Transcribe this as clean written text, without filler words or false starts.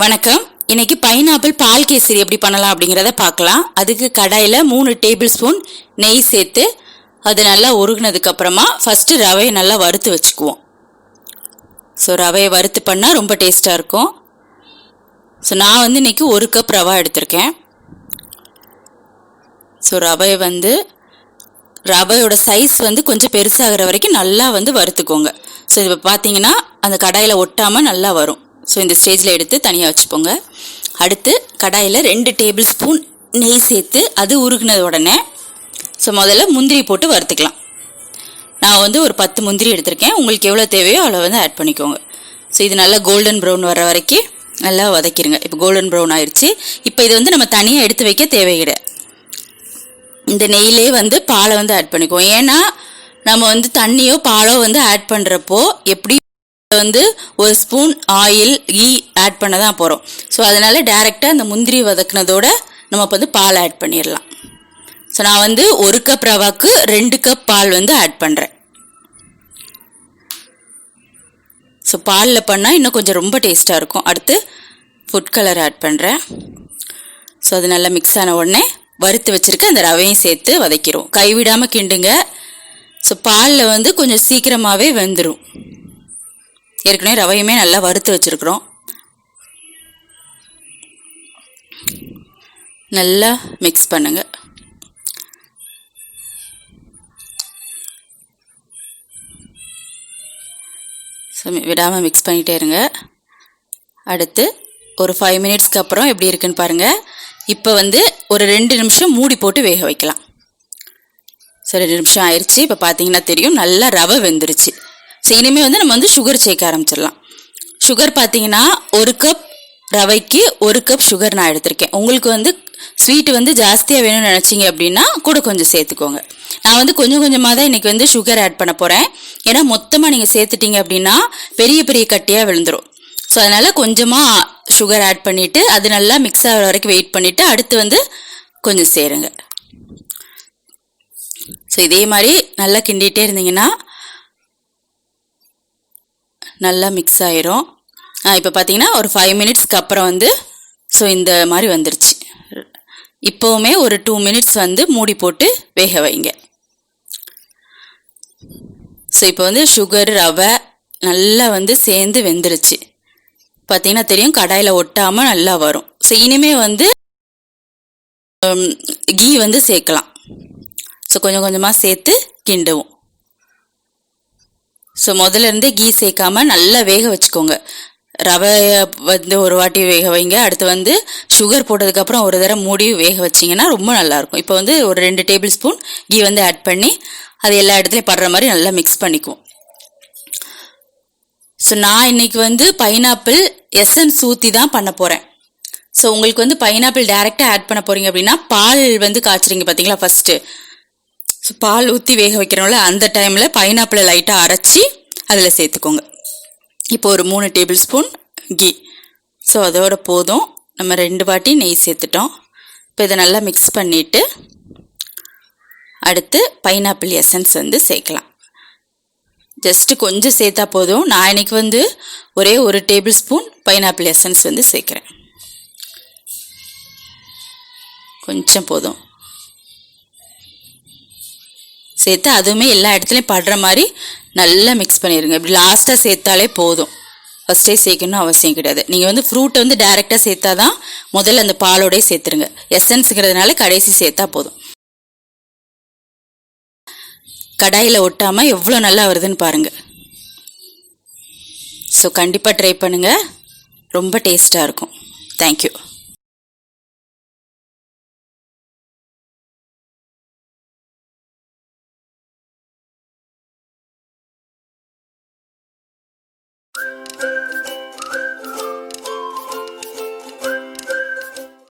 வணக்கம். இன்னைக்கு பைனாப்பிள் பால் கேசரி எப்படி பண்ணலாம் அப்படிங்கிறத பார்க்கலாம். அதுக்கு கடாயில் 3 டேபிள் ஸ்பூன் நெய் சேர்த்து அது நல்லா உருகுனதுக்கு அப்புறமா ஃபஸ்ட்டு ரவையை நல்லா வறுத்து வச்சுக்குவோம். ஸோ ரவையை வறுத்து பண்ணால் ரொம்ப டேஸ்ட்டாக இருக்கும். ஸோ நான் இன்னைக்கு 1 கப் ரவா எடுத்திருக்கேன். ஸோ ரவையோட சைஸ் கொஞ்சம் பெருசாகிற வரைக்கும் நல்லா வறுத்துக்கோங்க. ஸோ இப்போ பார்த்தீங்கன்னா அந்த கடாயில் ஒட்டாமல் நல்லா வரும். ஸோ இந்த ஸ்டேஜில் எடுத்து தனியாக வச்சுப்போங்க. அடுத்து கடாயில் 2 டேபிள் ஸ்பூன் நெய் சேர்த்து அது உருகுனது உடனே ஸோ முதல்ல முந்திரி போட்டு வறுத்துக்கலாம். நான் ஒரு 10 முந்திரி எடுத்திருக்கேன். உங்களுக்கு எவ்வளோ தேவையோ அவ்வளோ ஆட் பண்ணிக்கோங்க. ஸோ இது நல்லா கோல்டன் ப்ரௌன் வர வரைக்கும் நல்லா வதக்கிடுங்க. இப்போ கோல்டன் ப்ரௌன் ஆயிடுச்சு. இப்போ இது நம்ம தனியாக எடுத்து வைக்க தேவையில்லை. இந்த நெய்யிலே பாலை ஆட் பண்ணிக்குவோம். ஏன்னா நம்ம தண்ணியோ பாலோ ஆட் பண்ணுறப்போ எப்படி ஒரு ஸ்பூன் ஆயில் கீ ஆட் பண்ண தான் போகிறோம். ஸோ அதனால் டைரெக்டாக அந்த முந்திரி வதக்குனதோட நம்ம பால் ஆட் பண்ணிடலாம். ஸோ நான் 1 கப் ரவாக்கு 2 கப் பால் ஆட் பண்ணுறேன். ஸோ பாலில் பண்ணால் இன்னும் கொஞ்சம் ரொம்ப டேஸ்ட்டாக இருக்கும். அடுத்து ஃபுட் கலர் ஆட் பண்ணுறேன். ஸோ அது நல்லா மிக்ஸ் ஆன உடனே வறுத்து வச்சுருக்க அந்த ரவையும் சேர்த்து வதக்கிடுவோம். கைவிடாமல் கிண்டுங்க. ஸோ பாலில் கொஞ்சம் சீக்கிரமாகவே வெந்துடும். ஏற்கனவே ரவையுமே நல்லா வறுத்து வச்சுருக்குறோம். நல்லா மிக்ஸ் பண்ணுங்க. ஸோ விடாமல் மிக்ஸ் பண்ணிகிட்டே இருங்க. அடுத்து ஒரு 5 மினிட்ஸ்க்கு அப்புறம் எப்படி இருக்குன்னு பாருங்கள். இப்போ ஒரு 2 நிமிஷம் மூடி போட்டு வேக வைக்கலாம். ஸோ 2 நிமிஷம் ஆயிடுச்சு. இப்போ பார்த்தீங்கன்னா தெரியும் நல்லா ரவை வெந்துருச்சு. ஸோ இனிமேல் நம்ம சுகர் சேர்க்க ஆரம்பிச்சிடலாம். சுகர் பார்த்தீங்கன்னா 1 கப் ரவைக்கு 1 கப் சுகர் நான் எடுத்திருக்கேன். உங்களுக்கு ஸ்வீட்டு ஜாஸ்தியாக வேணும்னு நினச்சிங்க அப்படின்னா கூட கொஞ்சம் சேர்த்துக்கோங்க. நான் கொஞ்சம் கொஞ்சமாக தான் இன்றைக்கி சுகர் ஆட் பண்ண போகிறேன். ஏன்னா மொத்தமாக நீங்கள் சேர்த்துட்டீங்க அப்படின்னா பெரிய பெரிய கட்டியாக விழுந்துடும். ஸோ அதனால் கொஞ்சமாக சுகர் ஆட் பண்ணிவிட்டு அது நல்லா மிக்ஸ் ஆகிற வரைக்கும் வெயிட் பண்ணிவிட்டு அடுத்து கொஞ்சம் சேருங்க. ஸோ இதே மாதிரி நல்லா கிண்டிகிட்டே இருந்தீங்கன்னா நல்லா மிக்ஸ் ஆயிரும். இப்போ பார்த்தீங்கன்னா ஒரு 5 மினிட்ஸ்க்கு அப்புறம் ஸோ இந்த மாதிரி வந்துருச்சு. இப்போவுமே ஒரு 2 மினிட்ஸ் மூடி போட்டு வேக வைங்க. ஸோ இப்போ சுகர் ரவை நல்லா சேர்ந்து வெந்துருச்சு. பார்த்தீங்கன்னா தெரியும் கடாயில் ஒட்டாமல் நல்லா வரும். ஸோ இனிமே கீ சேர்க்கலாம். ஸோ கொஞ்சம் கொஞ்சமாக சேர்த்து கிண்டுவோம். ஸோ முதல்ல இருந்தே கீ சேர்க்காம நல்லா வேக வச்சுக்கோங்க. ரவையை ஒரு வாட்டி வேக வைங்க. அடுத்து சுகர் போட்டதுக்கப்புறம் ஒரு தடவை மூடி வேக வச்சிங்கன்னா ரொம்ப நல்லாயிருக்கும். இப்போ ஒரு 2 டேபிள் ஸ்பூன் கீ ஆட் பண்ணி அது எல்லா இடத்துலையும் படுற மாதிரி நல்லா மிக்ஸ் பண்ணிக்குவோம். ஸோ நான் இன்னைக்கு பைனாப்பிள் எசன்ஸ் ஊற்றி தான் பண்ண போகிறேன். ஸோ உங்களுக்கு பைனாப்பிள் டைரெக்டாக ஆட் பண்ண போகிறீங்க அப்படின்னா பால் காய்ச்சுறீங்க பார்த்தீங்களா ஃபஸ்ட்டு. ஸோ பால் ஊற்றி வேக வைக்கிறோம்ல அந்த டைமில் பைனாப்பிளை லைட்டாக அரைச்சி அதில் சேர்த்துக்கோங்க. இப்போ ஒரு 3 டேபிள் ஸ்பூன் கீ. ஸோ அதோட போதும். நம்ம 2 வாட்டி நெய் சேர்த்துட்டோம். இப்போ இதை நல்லா மிக்ஸ் பண்ணிவிட்டு அடுத்து பைனாப்பிள் எசன்ஸ் சேர்க்கலாம். ஜஸ்ட்டு கொஞ்சம் சேர்த்தா போதும். நான் இன்னைக்கு ஒரே 1 டேபிள் ஸ்பூன் பைனாப்பிள் எசன்ஸ் சேர்க்குறேன். கொஞ்சம் போதும் சேர்த்து அதுவுமே எல்லா இடத்துலையும் படுற மாதிரி நல்லா மிக்ஸ் பண்ணிடுங்க. இப்படி லாஸ்ட்டாக சேர்த்தாலே போதும். ஃபஸ்ட்டே சேர்க்கணும் அவசியம் கிடையாது. நீங்கள் ஃப்ரூட்டை டைரெக்டாக சேர்த்தா தான் முதல்ல அந்த பாலோடய சேர்த்துருங்க. எசன்ஸுங்கிறதுனால கடைசி சேர்த்தா போதும். கடாயில் ஒட்டாமல் எவ்வளோ நல்லா வருதுன்னு பாருங்கள். ஸோ கண்டிப்பாக ட்ரை பண்ணுங்கள். ரொம்ப டேஸ்ட்டாக இருக்கும். தேங்க்யூ.